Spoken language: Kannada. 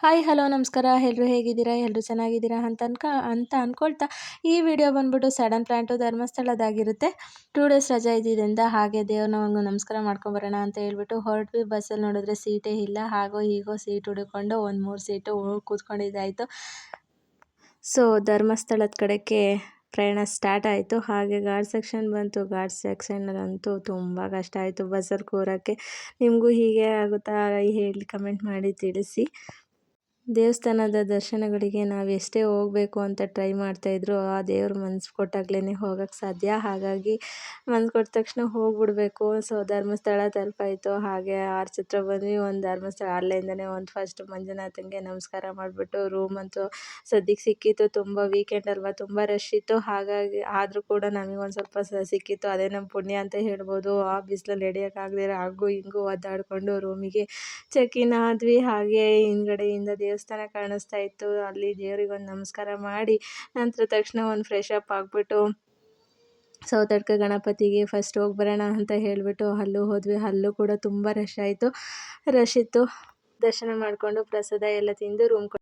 ಹಾಯ್ ಹಲೋ ನಮಸ್ಕಾರ. ಎಲ್ಲರೂ ಹೇಗಿದ್ದೀರಾ? ಎಲ್ಲರೂ ಚೆನ್ನಾಗಿದ್ದೀರಾ ಅಂತ ಅಂದ್ಕೊಳ್ತಾ ಈ ವಿಡಿಯೋ ಬಂದ್ಬಿಟ್ಟು ಸಡನ್ ಪ್ಲ್ಯಾನ್ ಟು ಧರ್ಮಸ್ಥಳದಾಗಿರುತ್ತೆ. 2 ಡೇಸ್ ರಜೆ ಇದ್ದಿದ್ದರಿಂದ ಹಾಗೆ ದೇವ್ರನ್ನ ಒಂದು ನಮಸ್ಕಾರ ಮಾಡ್ಕೊಂಬರೋಣ ಅಂತ ಹೇಳ್ಬಿಟ್ಟು ಹೊರಟ್ವಿ. ಬಸ್ಸಲ್ಲಿ ನೋಡಿದ್ರೆ ಸೀಟೇ ಇಲ್ಲ. ಹಾಗೋ ಹೀಗೋ ಸೀಟ್ ಹುಡುಕೊಂಡು ಒಂದು 3 ಸೀಟು ಕೂತ್ಕೊಂಡಿದ್ದಾಯಿತು. ಸೊ ಧರ್ಮಸ್ಥಳದ ಕಡೆಗೆ ಪ್ರಯಾಣ ಸ್ಟಾರ್ಟ್ ಆಯಿತು. ಹಾಗೆ ಘಾಟ್ ಸೆಕ್ಷನ್ ಬಂತು. ಘಾಟ್ ಸೆಕ್ಷನಲ್ಲಂತೂ ತುಂಬ ಕಷ್ಟ ಆಯಿತು ಬಸ್ಸಲ್ಲಿ ಕೂರೋಕ್ಕೆ. ನಿಮಗೂ ಹೀಗೆ ಆಗುತ್ತಾ ಹೇಳಿ ಕಮೆಂಟ್ ಮಾಡಿ ತಿಳಿಸಿ. ದೇವಸ್ಥಾನದ ದರ್ಶನಗಳಿಗೆ ನಾವು ಎಷ್ಟೇ ಹೋಗಬೇಕು ಅಂತ ಟ್ರೈ ಮಾಡ್ತಾಯಿದ್ರು ಆ ದೇವ್ರ ಮನಸ್ಸು ಕೊಟ್ಟಾಗ್ಲೇ ಹೋಗೋಕ್ಕೆ ಸಾಧ್ಯ. ಹಾಗಾಗಿ ಮನಸ್ಸು ಕೊಟ್ಟ ತಕ್ಷಣ ಹೋಗ್ಬಿಡ್ಬೇಕು. ಸೊ ಧರ್ಮಸ್ಥಳ ತಲುಪಾಯಿತು. ಹಾಗೆ ಆರ್ಚ್ ಹತ್ರ ಬಂದ್ವಿ. ಒಂದು ಧರ್ಮಸ್ಥಳ ಅಲ್ಲಿಂದನೇ ಒಂದು ಫಸ್ಟ್ ಮಂಜುನಾಥನಿಗೆ ನಮಸ್ಕಾರ ಮಾಡಿಬಿಟ್ಟು ರೂಮ್ ಅಂತೂ ಸದ್ಯಕ್ಕೆ ಸಿಕ್ಕಿತ್ತು. ತುಂಬ ವೀಕೆಂಡ್ ಅಲ್ವಾ, ತುಂಬ ರಶ್ ಇತ್ತು. ಹಾಗಾಗಿ ಆದರೂ ಕೂಡ ನಮಗೆ ಒಂದು ಸ್ವಲ್ಪ ಸಿಕ್ಕಿತ್ತು. ಅದೇ ನಮ್ಮ ಪುಣ್ಯ ಅಂತ ಹೇಳ್ಬೋದು. ಆ ಬಿಸಿಲಲ್ಲಿ ನಡೆಯೋಕ್ಕಾಗದಿರ ಹಾಗೂ ಹಿಂಗೂ ಒದ್ದಾಡಿಕೊಂಡು ರೂಮಿಗೆ ಚೆಕ್ ಇನ್ ಆದ್ವಿ. ಹಾಗೆ ಹಿಂದ್ಗಡೆಯಿಂದ ದೇವಸ್ಥಾನ ಕಾಣಿಸ್ತಾ ಇತ್ತು. ಅಲ್ಲಿ ದೇವ್ರಿಗೆ ಒಂದು ನಮಸ್ಕಾರ ಮಾಡಿ ನಂತರ ತಕ್ಷಣ ಒಂದು ಫ್ರೆಶ್ ಅಪ್ ಆಗಿಬಿಟ್ಟು ಸೌತಡ್ಕ ಗಣಪತಿಗೆ ಫಸ್ಟ್ ಹೋಗಿ ಬರೋಣ ಅಂತ ಹೇಳಿಬಿಟ್ಟು ಅಲ್ಲೂ ಹೋದ್ವಿ. ಅಲ್ಲೂ ಕೂಡ ತುಂಬ ರಶ್ ಇತ್ತು. ದರ್ಶನ ಮಾಡಿಕೊಂಡು ಪ್ರಸಾದ ಎಲ್ಲ ತಿಂದು ರೂಮ್